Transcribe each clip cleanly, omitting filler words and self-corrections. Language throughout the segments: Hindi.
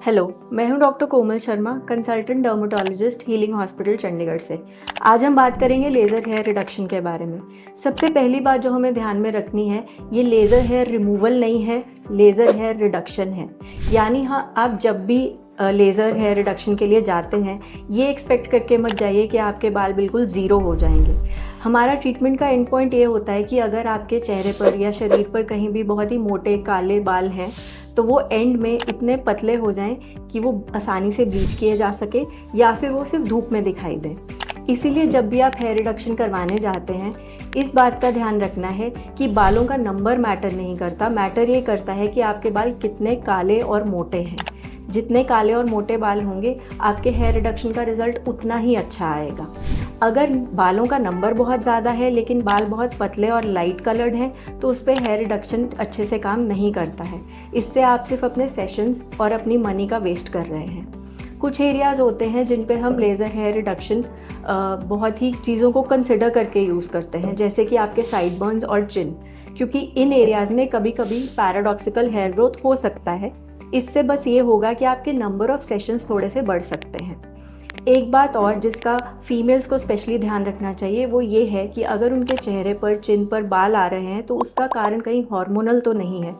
हेलो, मैं हूं doctor Komal Sharma, consultant dermatologist healing hospital Chandigarh से। आज हम बात करेंगे लेज़र हेयर रिडक्शन के बारे में। सबसे पहली बात जो हमें ध्यान में रखनी है, ये लेज़र हेयर रिमूवल नहीं है, लेज़र हेयर रिडक्शन है। यानी हाँ, आप जब भी लेज़र हेयर रिडक्शन के लिए जाते हैं, ये एक्सपेक्ट करके मत जाइए कि आपके बाल बिल्कुल ज़ीरो हो जाएंगे। हमारा ट्रीटमेंट का एंड पॉइंट ये होता है कि अगर आपके चेहरे पर या शरीर पर कहीं भी बहुत ही मोटे काले बाल हैं, तो वो एंड में इतने पतले हो जाएं कि वो आसानी से ब्लीच किए जा सके या फिर वो सिर्फ धूप में दिखाई दें। इसीलिए जब भी आप हेयर रिडक्शन करवाने जाते हैं, इस बात का ध्यान रखना है कि बालों का नंबर मैटर नहीं करता। मैटर ये करता है कि आपके बाल कितने काले और मोटे हैं। जितने काले और मोटे बाल होंगे, आपके हेयर रिडक्शन का रिज़ल्ट उतना ही अच्छा आएगा। अगर बालों का नंबर बहुत ज़्यादा है लेकिन बाल बहुत पतले और लाइट कलर्ड हैं, तो उस पर हेयर रिडक्शन अच्छे से काम नहीं करता है। इससे आप सिर्फ अपने सेशंस और अपनी मनी का वेस्ट कर रहे हैं। कुछ एरियाज़ होते हैं जिन पे हम लेज़र हेयर रिडक्शन बहुत ही चीज़ों को कंसिडर करके यूज़ करते हैं, जैसे कि आपके साइड बर्न्स और चिन, क्योंकि इन एरियाज़ में कभी कभी पैराडॉक्सिकल हेयर ग्रोथ हो सकता है। इससे बस ये होगा कि आपके नंबर ऑफ सेशंस थोड़े से बढ़ सकते हैं। एक बात और जिसका फीमेल्स को स्पेशली ध्यान रखना चाहिए, वो ये है कि अगर उनके चेहरे पर, चिन पर बाल आ रहे हैं, तो उसका कारण कहीं हार्मोनल तो नहीं है।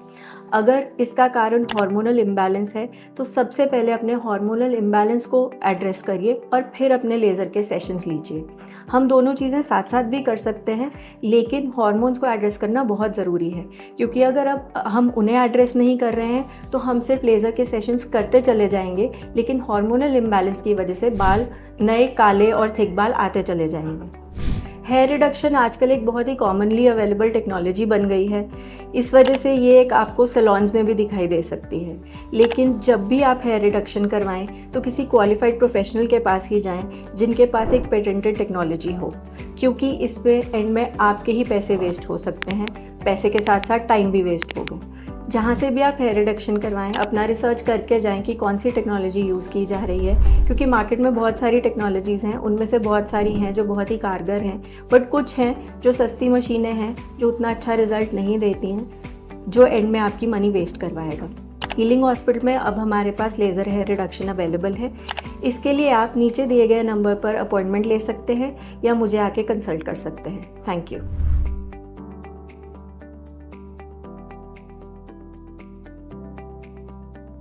अगर इसका कारण हार्मोनल इम्बैलेंस है, तो सबसे पहले अपने हार्मोनल इम्बैलेंस को एड्रेस करिए और फिर अपने लेज़र के सेशंस लीजिए। हम दोनों चीज़ें साथ साथ भी कर सकते हैं, लेकिन हार्मोन्स को एड्रेस करना बहुत ज़रूरी है, क्योंकि अगर अब हम उन्हें एड्रेस नहीं कर रहे हैं तो हम सिर्फ लेज़र के सेशंस करते चले जाएंगे, लेकिन हार्मोनल इम्बैलेंस की वजह से बाल नए काले और थिक बाल आते चले जाएंगे। हेयर रिडक्शन आजकल एक बहुत ही कॉमनली अवेलेबल टेक्नोलॉजी बन गई है। इस वजह से ये एक आपको सैलून्स में भी दिखाई दे सकती है। लेकिन जब भी आप हेयर रिडक्शन करवाएं, तो किसी क्वालिफाइड प्रोफेशनल के पास ही जाएं, जिनके पास एक पेटेंटेड टेक्नोलॉजी हो, क्योंकि इस पे एंड में आपके ही पैसे वेस्ट हो सकते हैं। पैसे के साथ साथ टाइम भी वेस्ट होगा। जहाँ से भी आप हेयर रिडक्शन करवाएं, अपना रिसर्च करके जाएं कि कौन सी टेक्नोलॉजी यूज़ की जा रही है, क्योंकि मार्केट में बहुत सारी टेक्नोलॉजीज़ हैं। उनमें से बहुत सारी हैं जो बहुत ही कारगर हैं, बट कुछ हैं जो सस्ती मशीनें हैं जो उतना अच्छा रिज़ल्ट नहीं देती हैं, जो एंड में आपकी मनी वेस्ट करवाएगा। हीलिंग हॉस्पिटल में अब हमारे पास लेज़र हेयर रिडक्शन अवेलेबल है। इसके लिए आप नीचे दिए गए नंबर पर अपॉइंटमेंट ले सकते हैं या मुझे आके कंसल्ट कर सकते हैं। Thank you.